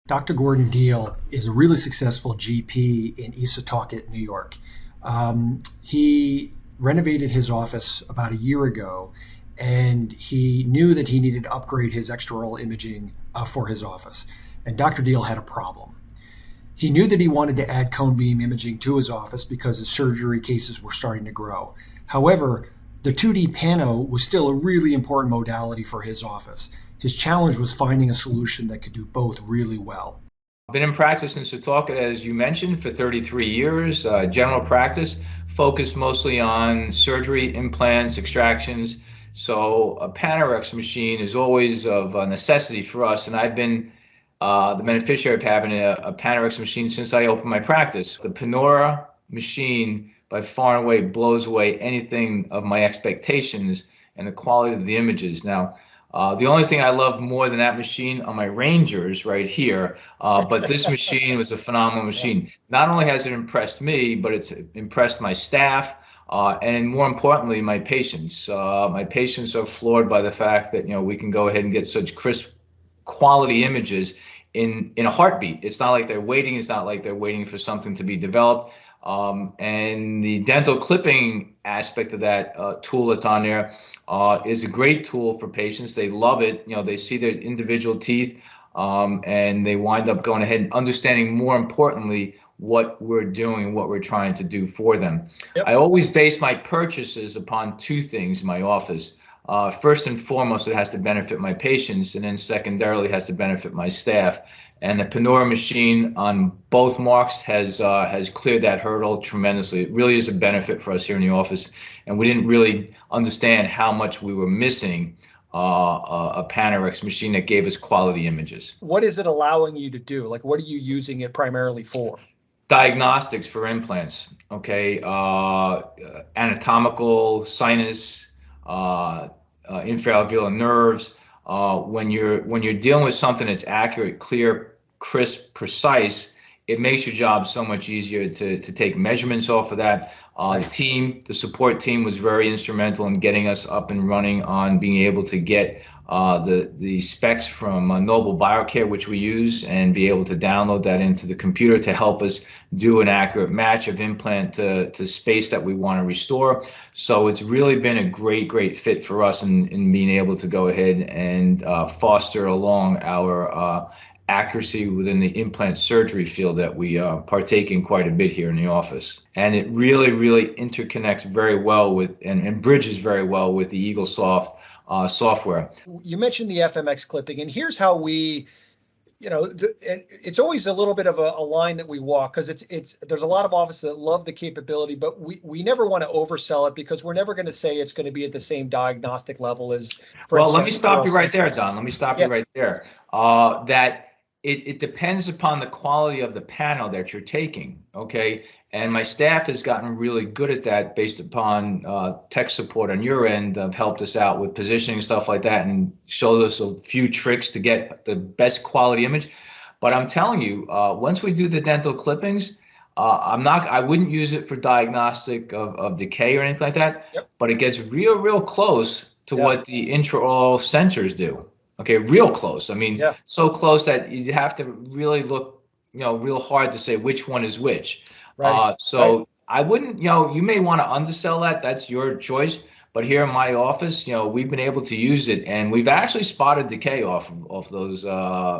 Dr. Gordon Diehl is a really successful GP in Issaquah, New York. He renovated his office about a year ago, and he knew that he needed to upgrade his extraoral imaging for his office. And Dr. Diehl had a problem. He knew that he wanted to add cone beam imaging to his office because his surgery cases were starting to grow. However, the 2D pano was still a really important modality for his office. His challenge was finding a solution that could do both really well. I've been in practice in Setauket, as you mentioned, for 33 years. General practice, focused mostly on surgery, implants, extractions. So a Panoura X machine is always of a necessity for us, and I've been the beneficiary of having a Panoura X machine since I opened my practice. The Panoura machine by far and away blows away anything of my expectations and the quality of the images. Now, the only thing I love more than that machine are my Rangers right here, but this machine was a phenomenal machine. Not only has it impressed me, but it's impressed my staff, and more importantly, my patients. My patients are floored by the fact that we can go ahead and get such crisp quality images in a heartbeat. It's not like they're waiting. It's not like they're waiting for something to be developed. And the dental clipping aspect of that tool that's on there is a great tool for patients. They love it. They see their individual teeth, and they wind up going ahead and understanding, more importantly, what we're doing, what we're trying to do for them. Yep. I always base my purchases upon two things in my office. First and foremost, it has to benefit my patients, and then secondarily, it has to benefit my staff. And the Panoura machine on both marks has cleared that hurdle tremendously. It really is a benefit for us here in the office, and we didn't really understand how much we were missing a Panoura X machine that gave us quality images. What is it allowing you to do? Like, what are you using it primarily for? Diagnostics for implants. Okay, anatomical, sinus, infraalveolar nerves. When you're dealing with something that's accurate, clear, crisp, precise, it makes your job so much easier to take measurements off of that. The support team was very instrumental in getting us up and running on being able to get the specs from Noble BioCare, which we use, and be able to download that into the computer to help us do an accurate match of implant to space that we want to restore. So it's really been a great fit for us in being able to go ahead and foster along our accuracy within the implant surgery field that we partake in quite a bit here in the office. And it really interconnects very well with and bridges very well with the EagleSoft software. You mentioned the Fmx clipping, and here's how we, it's always a little bit of a line that we walk, because there's a lot of offices that love the capability, but we never want to oversell it, because we're never going to say it's going to be at the same diagnostic level as. Well, let me stop you right there, Don. Let me stop you right there. That it depends upon the quality of the panel that you're taking. Okay. And my staff has gotten really good at that based upon tech support on your end. Have helped us out with positioning, stuff like that, and showed us a few tricks to get the best quality image. But I'm telling you, once we do the dental clippings, I wouldn't use it for diagnostic of decay or anything like that. Yep. But it gets real close to what the intraoral sensors do. Okay, real close. I mean, so close that you have to really look, real hard to say which one is which. Right. I wouldn't, you may want to undersell that. That's your choice. But here in my office, we've been able to use it, and we've actually spotted decay off those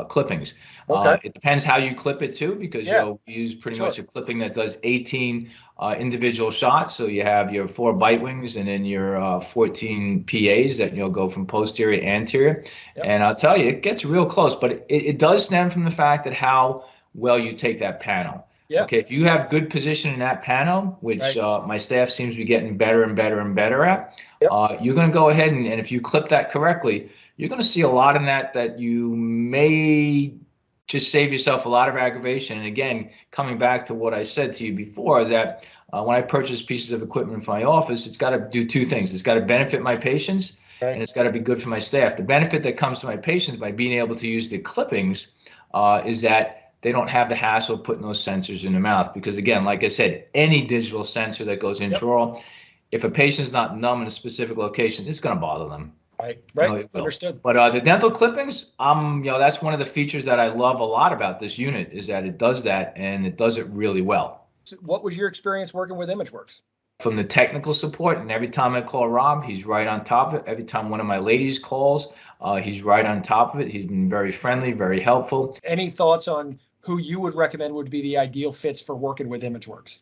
clippings. Okay. It depends how you clip it too, because we use pretty much a clipping that does 18 individual shots. So you have your 4 bite wings and then your 14 PAs that go from posterior to anterior. Yep. And I'll tell you, it gets real close, but it does stem from the fact that how well you take that panel. Yep. Okay, if you have good position in that panel, which my staff seems to be getting better and better at, you're going to go ahead and if you clip that correctly, you're going to see a lot in that you may just save yourself a lot of aggravation. And again, coming back to what I said to you before, that when I purchase pieces of equipment for my office, it's got to do two things. It's got to benefit my patients, and it's got to be good for my staff. The benefit that comes to my patients by being able to use the clippings is that they don't have the hassle of putting those sensors in their mouth, because again, like I said, any digital sensor that goes intraoral, if a patient's not numb in a specific location, it's going to bother them. Right. It will. Understood. But the dental clippings, that's one of the features that I love a lot about this unit is that it does that and it does it really well. What was your experience working with ImageWorks? From the technical support, and every time I call Rob, he's right on top of it. Every time one of my ladies calls, he's right on top of it. He's been very friendly, very helpful. Any thoughts on who you would recommend would be the ideal fits for working with ImageWorks?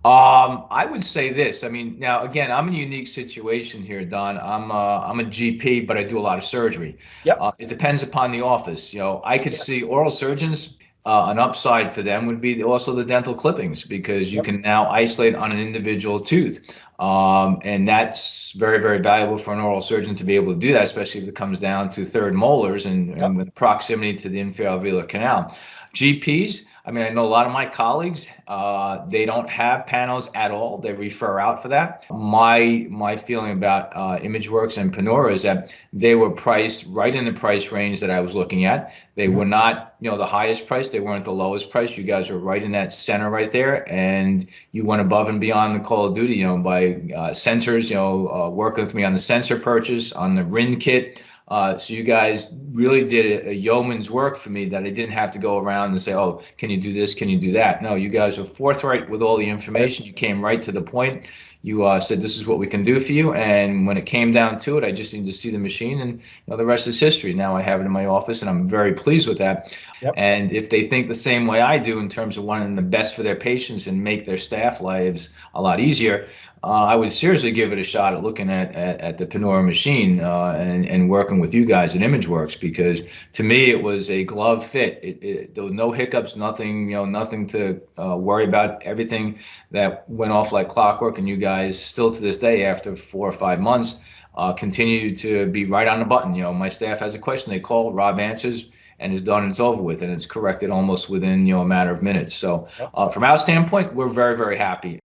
I would say this. I mean, now again, I'm in a unique situation here, Don. I'm a GP, but I do a lot of surgery. Yep. It depends upon the office. I could see oral surgeons. An upside for them would be also the dental clippings because you can now isolate on an individual tooth. And that's very, very valuable for an oral surgeon to be able to do that, especially if it comes down to third molars and with proximity to the inferior alveolar canal. GPs, I mean, I know a lot of my colleagues, they don't have panels at all. They refer out for that. My feeling about ImageWorks and Panoura is that they were priced right in the price range that I was looking at. They were not, the highest price. They weren't the lowest price. You guys were right in that center right there, and you went above and beyond the call of duty, by sensors, working with me on the sensor purchase, on the RIN kit. So you guys really did a yeoman's work for me that I didn't have to go around and say, oh, can you do this? Can you do that? No, you guys were forthright with all the information. You came right to the point. You said, this is what we can do for you. And when it came down to it, I just needed to see the machine, and the rest is history. Now I have it in my office, and I'm very pleased with that. Yep. And if they think the same way I do in terms of wanting the best for their patients and make their staff lives a lot easier, I would seriously give it a shot at looking at the Panoura machine and working with you guys at ImageWorks, because to me it was a glove fit. There were no hiccups, nothing, nothing to worry about. Everything that went off like clockwork, and you guys still to this day, after 4 or 5 months, continue to be right on the button. My staff has a question, they call, Rob answers, and it's done and it's over with, and it's corrected almost within a matter of minutes. So from our standpoint, we're very, very happy.